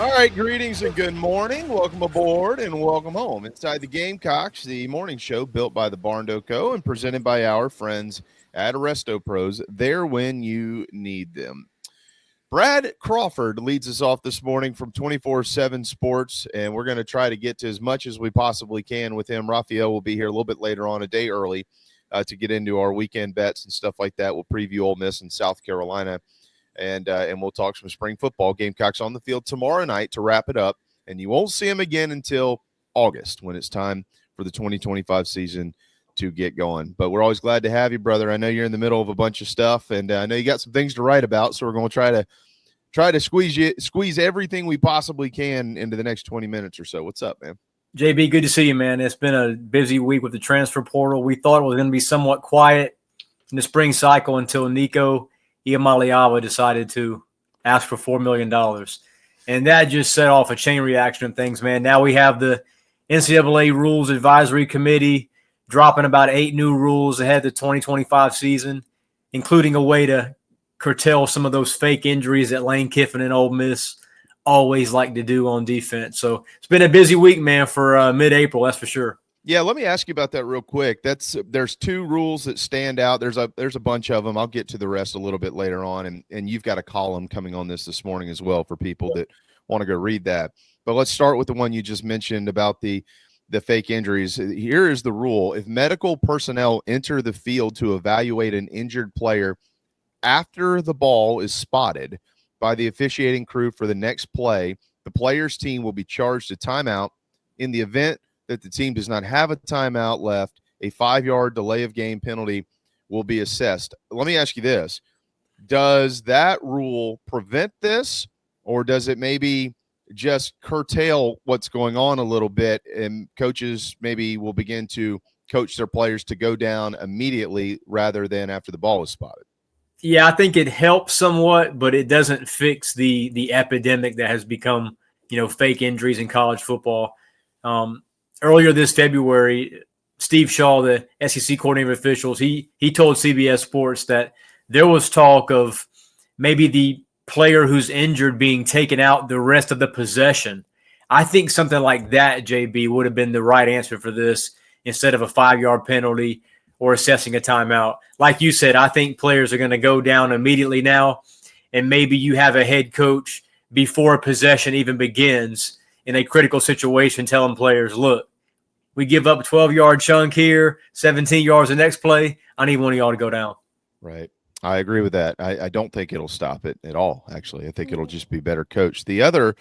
All right, greetings and good morning. Welcome aboard and welcome home. Inside the Gamecocks, the morning show built by the Barn Co. and presented by our friends at Arresto Pros. There when you need them. Brad Crawford leads us off this morning from 24/7 Sports, and we're going to try to get to as much as we possibly can with him. Raphael will be here a little bit later on, a day early, to get into our weekend bets and stuff like that. We'll preview Ole Miss and South Carolina. And we'll talk some spring football. Gamecocks on the field tomorrow night to wrap it up, and you won't see them again until August when it's time for the 2025 season to get going. But we're always glad to have you, brother. I know you're in the middle of a bunch of stuff, and I know you got some things to write about, so we're going to try to squeeze everything we possibly can into the next 20 minutes or so. What's up, man? JB, good to see you, man. It's been a busy week with the transfer portal. We thought it was going to be somewhat quiet in the spring cycle until Nico Iamaleava decided to ask for $4 million. And that just set off a chain reaction of things, man. Now we have the NCAA Rules Advisory Committee dropping about 8 new rules ahead of the 2025 season, including a way to curtail some of those fake injuries that Lane Kiffin and Ole Miss always like to do on defense. So it's been a busy week, man, for mid-April, that's for sure. Yeah, let me ask you about that real quick. There's 2 rules that stand out. There's a bunch of them. I'll get to the rest a little bit later on, and you've got a column coming on this morning as well for people that want to go read that. But let's start with the one you just mentioned about the fake injuries. Here is the rule: if medical personnel enter the field to evaluate an injured player after the ball is spotted by the officiating crew for the next play, the player's team will be charged a timeout. In the event that the team does not have a timeout left, a 5-yard delay of game penalty will be assessed. Let me ask you this. Does that rule prevent this, or does it maybe just curtail what's going on a little bit, and coaches maybe will begin to coach their players to go down immediately rather than after the ball is spotted? Yeah, I think it helps somewhat, but it doesn't fix the epidemic that has become, fake injuries in college football. Earlier this February, Steve Shaw, the SEC coordinator of officials, he told CBS Sports that there was talk of maybe the player who's injured being taken out the rest of the possession. I think something like that, JB, would have been the right answer for this instead of a 5-yard penalty or assessing a timeout. Like you said, I think players are going to go down immediately now, and maybe you have a head coach before a possession even begins in a critical situation telling players, look, we give up a 12-yard chunk here, 17 yards the next play. I need one of y'all to go down. Right. I agree with that. I don't think it'll stop it at all, actually. I think it'll just be better coached. The other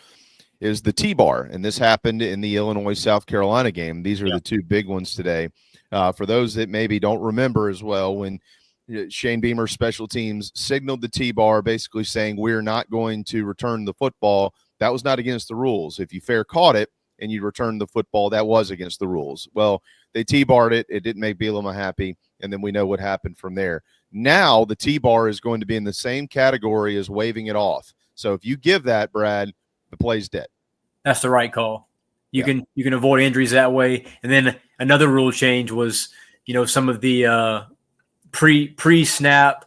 is the T-bar, and this happened in the Illinois-South Carolina game. These are the 2 big ones today. For those that maybe don't remember as well, when Shane Beamer's special teams signaled the T-bar, basically saying we're not going to return the football, that was not against the rules. If you fair caught it and you returned the football, that was against the rules. Well, they T-barred it. It didn't make Bielema happy, and then we know what happened from there. Now the T-bar is going to be in the same category as waving it off. So if you give that, Brad, the play's dead. That's the right call. You can avoid injuries that way. And then another rule change was, some of the pre-snap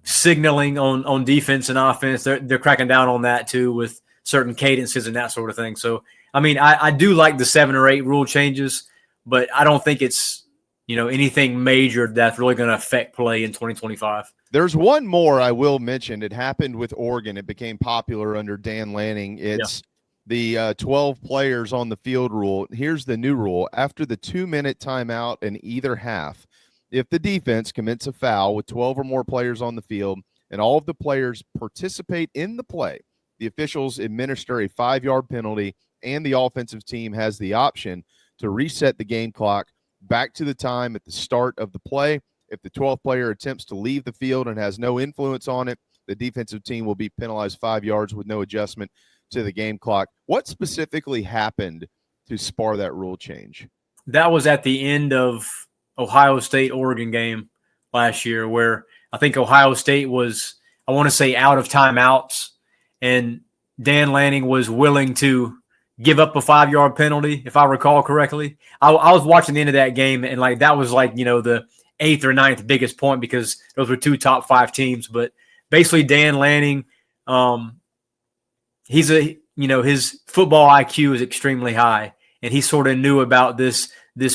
signaling on defense and offense. They're cracking down on that too with certain cadences and that sort of thing. So, I mean, I do like the 7 or 8 rule changes, but I don't think it's, anything major that's really going to affect play in 2025. There's one more I will mention. It happened with Oregon. It became popular under Dan Lanning. It's the 12 players on the field rule. Here's the new rule. After the 2-minute timeout in either half, if the defense commits a foul with 12 or more players on the field and all of the players participate in the play, the officials administer a 5-yard penalty, and the offensive team has the option to reset the game clock back to the time at the start of the play. If the 12th player attempts to leave the field and has no influence on it, the defensive team will be penalized 5 yards with no adjustment to the game clock. What specifically happened to spur that rule change? That was at the end of Ohio State-Oregon game last year, where I think Ohio State was, I want to say, out of timeouts, and Dan Lanning was willing to give up a 5-yard penalty, if I recall correctly. I was watching the end of that game, and that was the 8th or 9th biggest point because those were 2 top 5 teams. But basically, Dan Lanning, he's his football IQ is extremely high, and he sort of knew about this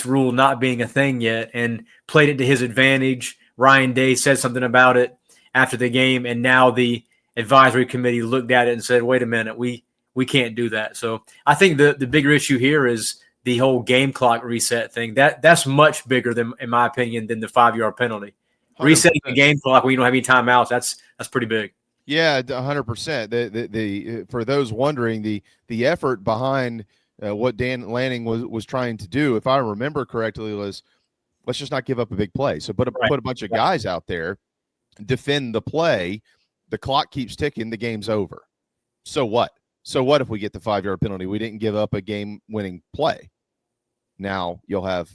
rule not being a thing yet and played it to his advantage. Ryan Day said something about it after the game, and now the advisory committee looked at it and said, wait a minute, we can't do that. So I think the bigger issue here is the whole game clock reset thing. That's much bigger than, in my opinion, than the 5-yard penalty. 100%. Resetting the game clock when you don't have any timeouts, that's pretty big. Yeah, 100%. The for those wondering, the effort behind what Dan Lanning was trying to do, if I remember correctly, was let's just not give up a big play. So put a bunch of guys out there, defend the play. The clock keeps ticking. The game's over. So what? So what if we get the 5-yard penalty? We didn't give up a game-winning play. Now you'll have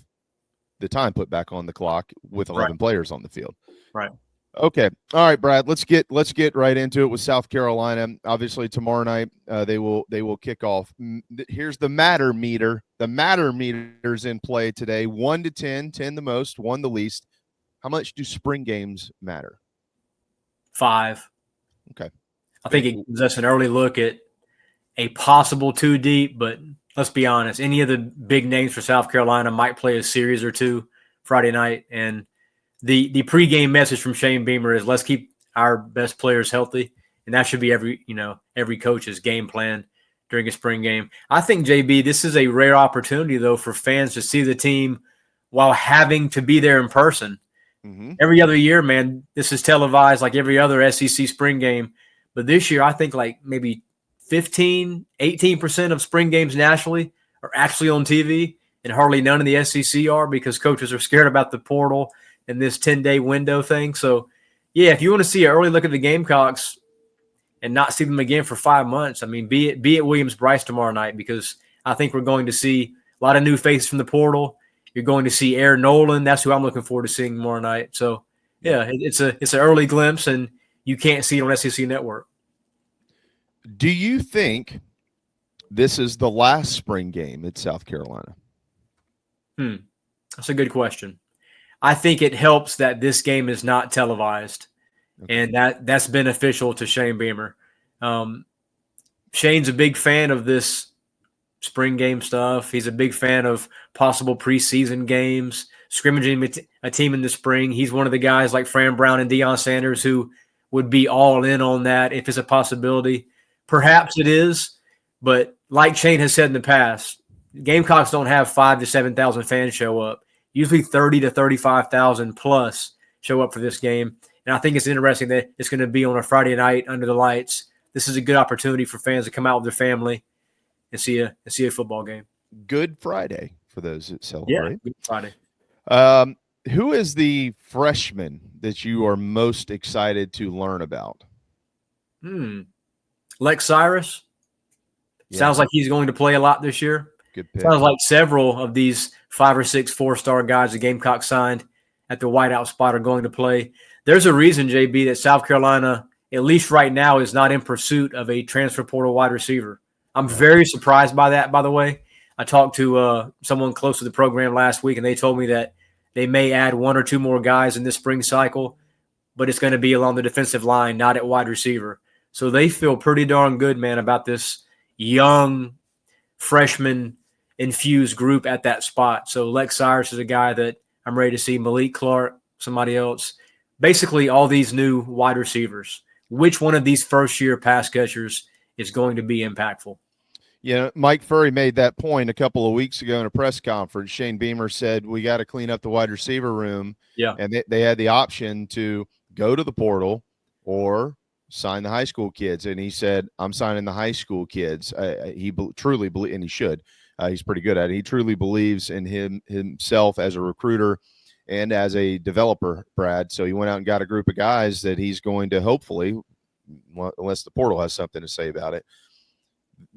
the time put back on the clock with 11 players on the field. Right. Okay. All right, Brad, let's get right into it with South Carolina. Obviously tomorrow night they will kick off. Here's the matter meter. The matter meter's in play today. 1 to 10, 10 the most, 1 the least. How much do spring games matter? 5. Okay. I think it gives us an early look at a possible 2 deep, but let's be honest, any of the big names for South Carolina might play a series or 2 Friday night. And the pregame message from Shane Beamer is let's keep our best players healthy. And that should be every coach's game plan during a spring game. I think, JB, this is a rare opportunity, though, for fans to see the team while having to be there in person. Mm-hmm. Every other year, man, this is televised like every other SEC spring game. But this year, I think like maybe 15, 18% of spring games nationally are actually on TV, and hardly none in the SEC are because coaches are scared about the portal and this 10-day window thing. So, yeah, if you want to see an early look at the Gamecocks and not see them again for 5 months, I mean, be at Williams-Brice tomorrow night because I think we're going to see a lot of new faces from the portal. You're going to see Aaron Nolan. That's who I'm looking forward to seeing tomorrow night. So, yeah, it's an early glimpse, and you can't see it on SEC Network. Do you think this is the last spring game at South Carolina? That's a good question. I think it helps that this game is not televised, and that's beneficial to Shane Beamer. Shane's a big fan of this spring game stuff. He's a big fan of possible preseason games, scrimmaging a team in the spring. He's one of the guys like Fran Brown and Deion Sanders who would be all in on that if it's a possibility. Perhaps it is, but like Shane has said in the past, Gamecocks don't have 5,000 to 7,000 fans show up. Usually 30,000 to 35,000 plus show up for this game. And I think it's interesting that it's going to be on a Friday night under the lights. This is a good opportunity for fans to come out with their family and see a football game. Good Friday for those that celebrate. Yeah, Good Friday. Who is the freshman that you are most excited to learn about? Lex Cyrus. Yeah. Sounds like he's going to play a lot this year. Good pick. Sounds like several of these 5 or 6 4-star guys the Gamecocks signed at the wideout spot are going to play. There's a reason, JB, that South Carolina, at least right now, is not in pursuit of a transfer portal wide receiver. I'm very surprised by that, by the way. I talked to someone close to the program last week, and they told me that they may add 1 or 2 more guys in this spring cycle, but it's going to be along the defensive line, not at wide receiver. So they feel pretty darn good, man, about this young freshman-infused group at that spot. So Lex Cyrus is a guy that I'm ready to see. Malik Clark, somebody else. Basically, all these new wide receivers. Which one of these first-year pass catchers is going to be impactful? Yeah, Mike Furry made that point a couple of weeks ago in a press conference. Shane Beamer said, we got to clean up the wide receiver room. Yeah. And they had the option to go to the portal or sign the high school kids. And he said, I'm signing the high school kids. He truly believes, and he should. He's pretty good at it. He truly believes in himself as a recruiter and as a developer, Brad. So he went out and got a group of guys that he's going to hopefully, unless the portal has something to say about it,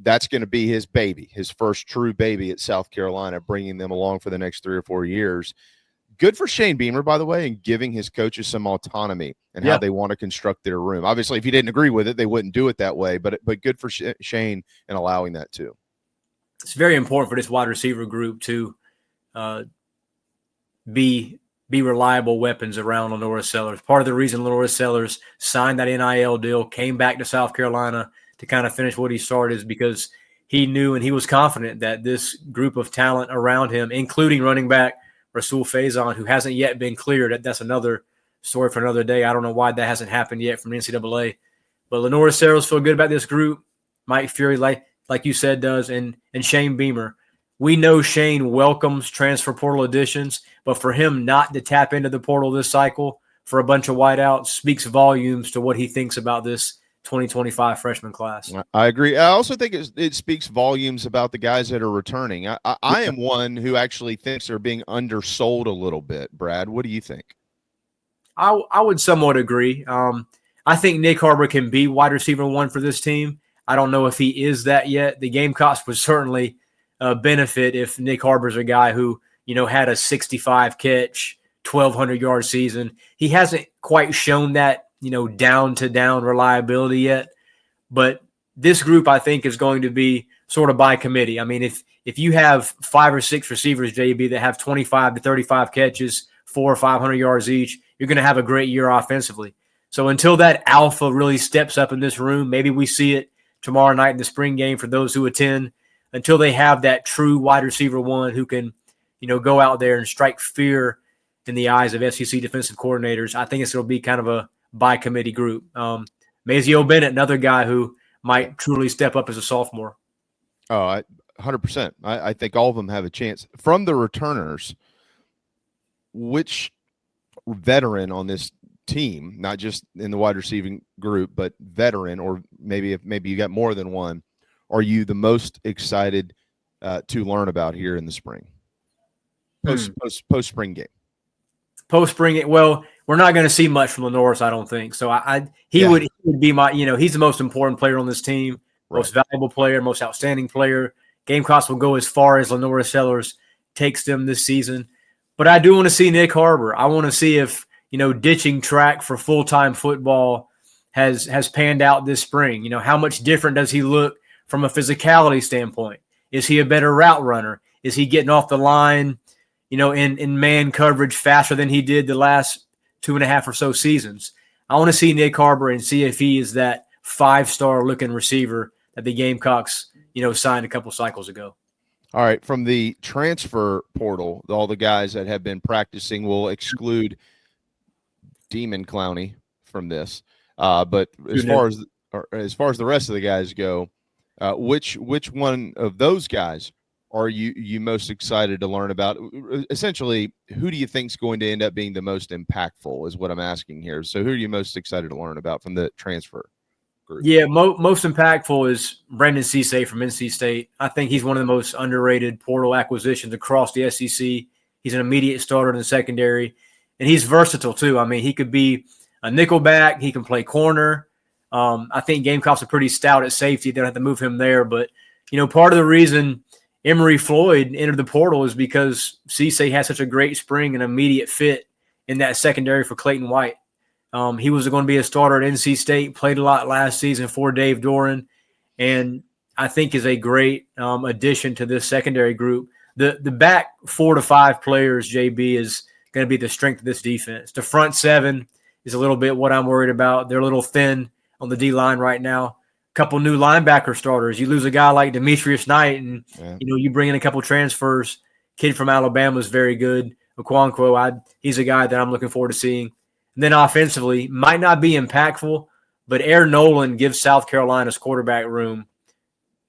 that's going to be his baby, his first true baby at South Carolina, bringing them along for the next 3 or 4 years. Good for Shane Beamer, by the way, and giving his coaches some autonomy and how they want to construct their room. Obviously, if he didn't agree with it, they wouldn't do it that way, but good for Shane in allowing that too. It's very important for this wide receiver group to be reliable weapons around Lenora Sellers. Part of the reason Lenora Sellers signed that NIL deal, came back to South Carolina to kind of finish what he started is because he knew and he was confident that this group of talent around him, including running back Rasul Faison, who hasn't yet been cleared. That's another story for another day. I don't know why that hasn't happened yet from the NCAA. But Lenora Saros feel good about this group. Mike Fury, like you said, does, and Shane Beamer. We know Shane welcomes transfer portal additions, but for him not to tap into the portal this cycle for a bunch of wideouts speaks volumes to what he thinks about this 2025 freshman class. I agree. I also think it speaks volumes about the guys that are returning. I am one who actually thinks they're being undersold a little bit. Brad, what do you think? I would somewhat agree. I think Nick Harbor can be wide receiver 1 for this team. I don't know if he is that yet. The Gamecocks would certainly benefit if Nick Harbor's a guy who, had a 65 catch, 1,200-yard season. He hasn't quite shown that, down-to-down reliability yet. But this group, I think, is going to be sort of by committee. I mean, if you have 5 or 6 receivers, JB, that have 25 to 35 catches, 400 or 500 yards each, you're going to have a great year offensively. So until that alpha really steps up in this room, maybe we see it tomorrow night in the spring game for those who attend, until they have that true wide receiver 1 who can, go out there and strike fear in the eyes of SEC defensive coordinators. I think it'll be kind of a by committee group. Mazio Bennett, another guy who might truly step up as a sophomore. Oh, 100%. I think all of them have a chance. From the returners, which veteran on this team, not just in the wide receiving group, but veteran, or maybe you got more than one, are you the most excited to learn about here in the spring? Post spring game. Post spring game. Well, we're not going to see much from Lenoris, I don't think. So he would be my, he's the most important player on this team, most valuable player, most outstanding player. Gamecocks will go as far as Lenora Sellers takes them this season. But I do want to see Nick Harbor. I want to see if, ditching track for full-time football has panned out this spring. How much different does he look from a physicality standpoint? Is he a better route runner? Is he getting off the line, in man coverage faster than he did the last 2.5 or so seasons? I want to see Nick Harbor and see if he is that 5-star looking receiver that the Gamecocks, signed a couple cycles ago. All right. From the transfer portal, all the guys that have been practicing, will exclude Demon Clowney from this. But as far as the rest of the guys go, which one of those guys are you most excited to learn about? Essentially, who do you think is going to end up being the most impactful is what I'm asking here. So who are you most excited to learn about from the transfer group? Yeah, most impactful is Brendan Cisse from NC State. I think he's one of the most underrated portal acquisitions across the SEC. He's an immediate starter in the secondary, and he's versatile too. I mean, he could be a nickel back. He can play corner. I think Gamecocks are pretty stout at safety. They don't have to move him there. But, part of the reason Emory Floyd entered the portal is because Cisse had such a great spring and immediate fit in that secondary for Clayton White. He was going to be a starter at NC State, played a lot last season for Dave Doran, and I think is a great addition to this secondary group. The back 4 to 5 players, JB, is going to be the strength of this defense. The front 7 is a little bit what I'm worried about. They're a little thin on the D-line right now. A couple new linebacker starters. You lose a guy like Demetrius Knight, and you bring in a couple transfers. Kid from Alabama is very good. Okonkwo, he's a guy that I'm looking forward to seeing. And then offensively, might not be impactful, but Air Nolan gives South Carolina's quarterback room,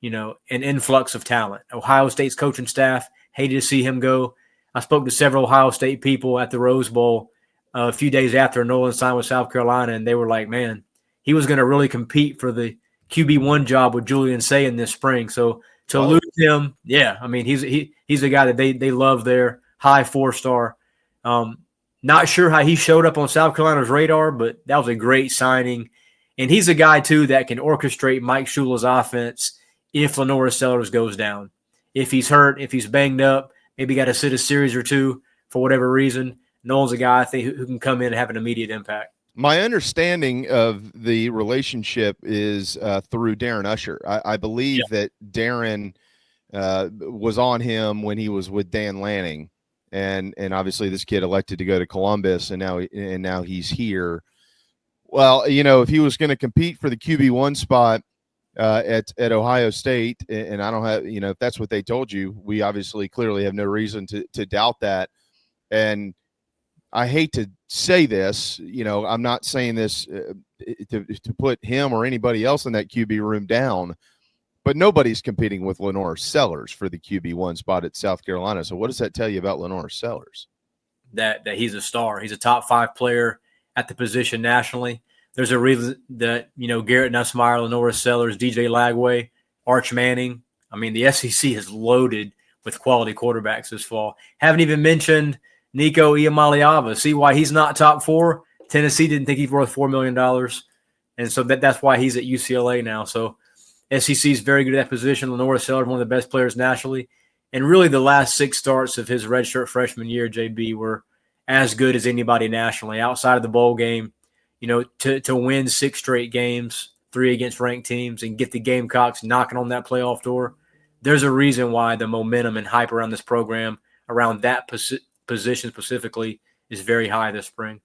an influx of talent. Ohio State's coaching staff hated to see him go. I spoke to several Ohio State people at the Rose Bowl a few days after Nolan signed with South Carolina, and they were like, man, he was going to really compete for the QB1 job with Julian Sayin this spring. So to lose him, I mean, he's a guy that they love there, high 4-star. Not sure how he showed up on South Carolina's radar, but that was a great signing. And he's a guy, too, that can orchestrate Mike Shula's offense if Lenora Sellers goes down. If he's hurt, if he's banged up, maybe got to sit a series or two for whatever reason. Nolan's a guy, I think, who can come in and have an immediate impact. My understanding of the relationship is through Darren Usher. I believe that Darren was on him when he was with Dan Lanning, and obviously this kid elected to go to Columbus, and now he's here. Well, if he was going to compete for the QB1 spot, at Ohio State, and I don't have, if that's what they told you, we obviously clearly have no reason to doubt that. And I hate to say this, I'm not saying this to put him or anybody else in that QB room down, but nobody's competing with Lenore Sellers for the QB1 spot at South Carolina. So what does that tell you about Lenore Sellers? That he's a star. He's a top 5 player at the position nationally. There's a reason that, Garrett Nussmeier, Lenore Sellers, DJ Lagway, Arch Manning. I mean, the SEC is loaded with quality quarterbacks this fall. Haven't even mentioned Nico Iamaleava. See why he's not top 4? Tennessee didn't think he's worth $4 million. And so that's why he's at UCLA now. So SEC is very good at that position. Lenore Sellers, one of the best players nationally. And really the last 6 starts of his redshirt freshman year, JB, were as good as anybody nationally outside of the bowl game. To win 6 straight games, 3 against ranked teams, and get the Gamecocks knocking on that playoff door. There's a reason why the momentum and hype around this program, around that position specifically, is very high this spring.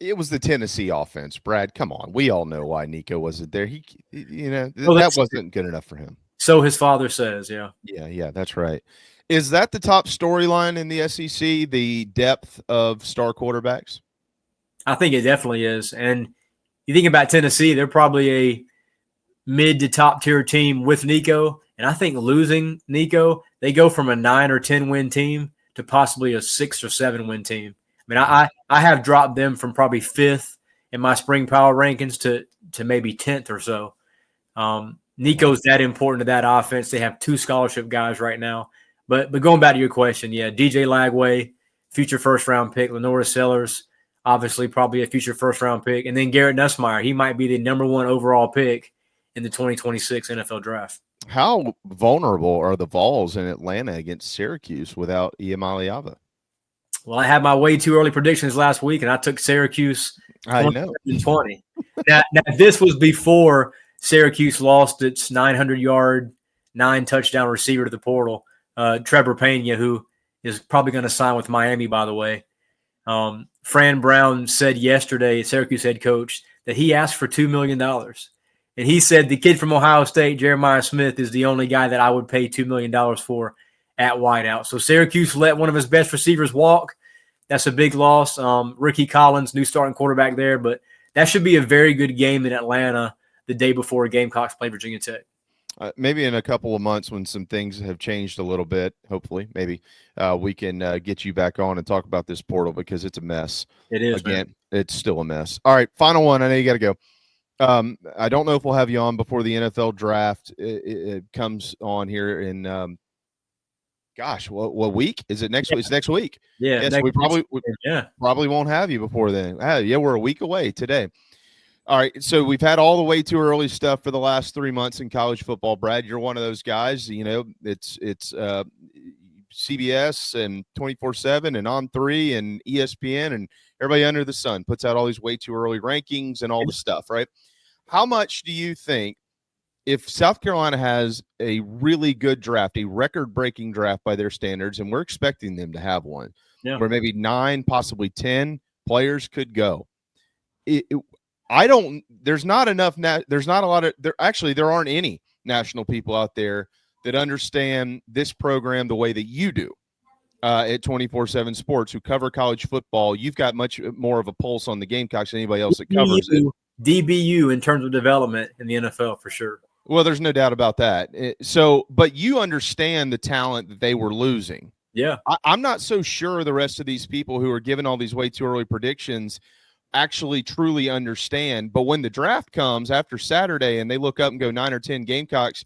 It was the Tennessee offense, Brad. Come on, we all know why Nico wasn't there. That wasn't good enough for him. So his father says, yeah. Yeah, that's right. Is that the top storyline in the SEC? The depth of star quarterbacks? I think it definitely is. And you think about Tennessee, they're probably a mid to top tier team with Nico. And I think losing Nico, they go from a 9 or 10 win team to possibly a 6 or 7 win team. I mean, I have dropped them from probably 5th in my spring power rankings to maybe 10th or so. Nico's that important to that offense. They have 2 scholarship guys right now. But going back to your question, yeah, DJ Lagway, future first-round pick, Lenore Sellers, obviously probably a future first-round pick, and then Garrett Nussmeier. He might be the number 1 overall pick in the 2026 NFL draft. How vulnerable are the Vols in Atlanta against Syracuse without Iamaleava? Well, I had my way too early predictions last week, and I took Syracuse 20. Now, this was before Syracuse lost its 900-yard, 9-touchdown receiver to the portal, Trevor Pena, who is probably going to sign with Miami, by the way. Fran Brown said yesterday, Syracuse head coach, that he asked for $2 million. And he said the kid from Ohio State, Jeremiah Smith, is the only guy that I would pay $2 million for at wideout. So Syracuse let one of his best receivers walk. That's a big loss. Ricky Collins, new starting quarterback there. But that should be a very good game in Atlanta the day before Gamecocks play Virginia Tech. Maybe in a couple of months when some things have changed a little bit, hopefully, maybe we can get you back on and talk about this portal because it's a mess. It is. Again, man. It's still a mess. All right, final one. I know you got to go. I don't know if we'll have you on before the NFL draft. It comes on here in, what week? Is it next week? It's next week. Yeah. Yes, we probably won't have you before then. Yeah, we're a week away today. All right, so we've had all the way too early stuff for the last 3 months in college football. Brad, you're one of those guys. It's CBS and 24/7 and On3 and ESPN and everybody under the sun puts out all these way too early rankings and all the stuff, right? How much do you think if South Carolina has a really good draft, a record-breaking draft by their standards, and we're expecting them to have one, where maybe 9, possibly 10 players could go? There's not enough. There's not a lot of there aren't any national people out there that understand this program the way that you do at 24/7 Sports, who cover college football. You've got much more of a pulse on the Gamecocks than anybody else that covers it. DBU in terms of development in the NFL for sure. Well, there's no doubt about that. But you understand the talent that they were losing. Yeah. I'm not so sure the rest of these people who are giving all these way too early predictions actually truly understand. But when the draft comes after Saturday and they look up and go 9 or 10 Gamecocks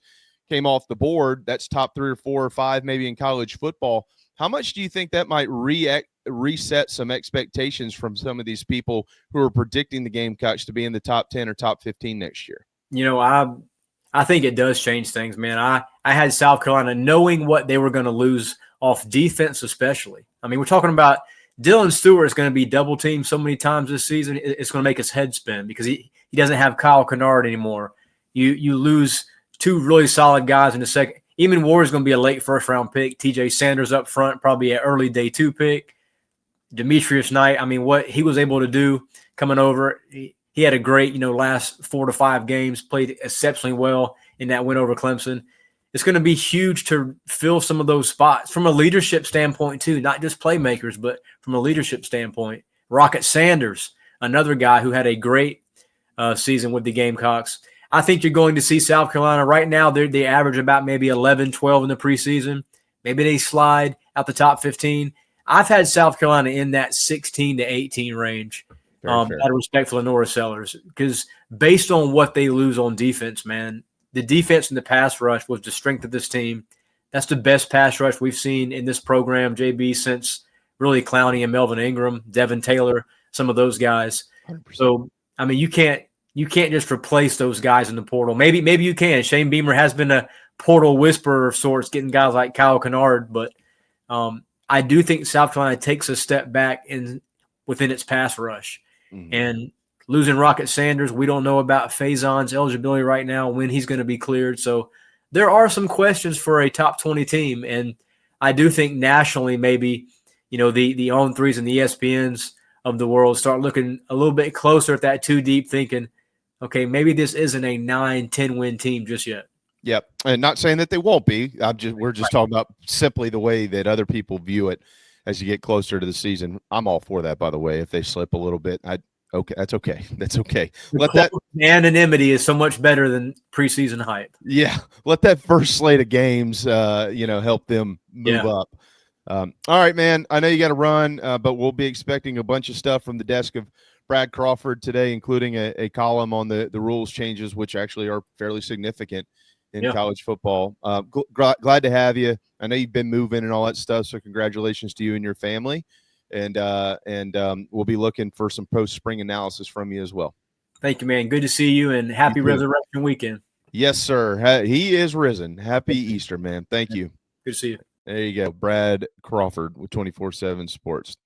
came off the board, that's top 3 or 4 or 5 maybe in college football. How much do you think that might reset some expectations from some of these people who are predicting the Gamecocks to be in the top 10 or top 15 next year? I think it does change things, man. I had South Carolina knowing what they were going to lose off defense especially. I mean, we're talking about Dylan Stewart is going to be double teamed so many times this season. It's going to make his head spin because he doesn't have Kyle Kennard anymore. You lose 2 really solid guys in the second. Eamon Ward is going to be a late first-round pick. TJ Sanders up front, probably an early day 2 pick. Demetrius Knight, I mean, what he was able to do coming over, He had a great, last 4 to 5 games, played exceptionally well in that win over Clemson. It's going to be huge to fill some of those spots from a leadership standpoint too, not just playmakers, but from a leadership standpoint. Rocket Sanders, another guy who had a great season with the Gamecocks. I think you're going to see South Carolina right now. They average about maybe 11, 12 in the preseason. Maybe they slide out the top 15. I've had South Carolina in that 16 to 18 range. Out of respect for Lenora Sellers, because based on what they lose on defense, man, the defense in the pass rush was the strength of this team. That's the best pass rush we've seen in this program, JB, since really Clowney and Melvin Ingram, Devin Taylor, some of those guys. 100%. So, I mean, you can't just replace those guys in the portal. Maybe you can. Shane Beamer has been a portal whisperer of sorts, getting guys like Kyle Kennard, but I do think South Carolina takes a step back within its pass rush. Mm-hmm. And losing Rocket Sanders, we don't know about Faison's eligibility right now, when he's going to be cleared. So there are some questions for a top 20 team. And I do think nationally, maybe, the On3s and the ESPNs of the world start looking a little bit closer at that too deep, thinking, okay, maybe this isn't a 9-10 win team just yet. Yep. And not saying that they won't be. We're just talking about simply the way that other people view it as you get closer to the season. I'm all for that, by the way. If they slip a little bit, okay, that's okay. That's okay. Let that anonymity is so much better than preseason hype. Yeah, let that first slate of games, help them move up. All right, man. I know you got to run, but we'll be expecting a bunch of stuff from the desk of Brad Crawford today, including a column on the rules changes, which actually are fairly significant in college football. Glad to have you. I know you've been moving and all that stuff, so congratulations to you and your family. And we'll be looking for some post-spring analysis from you as well. Thank you, man. Good to see you, and happy Resurrection Weekend. Yes, sir. He is risen. Happy Easter, man. Thank you. Good to see you. There you go. Brad Crawford with 24/7 Sports.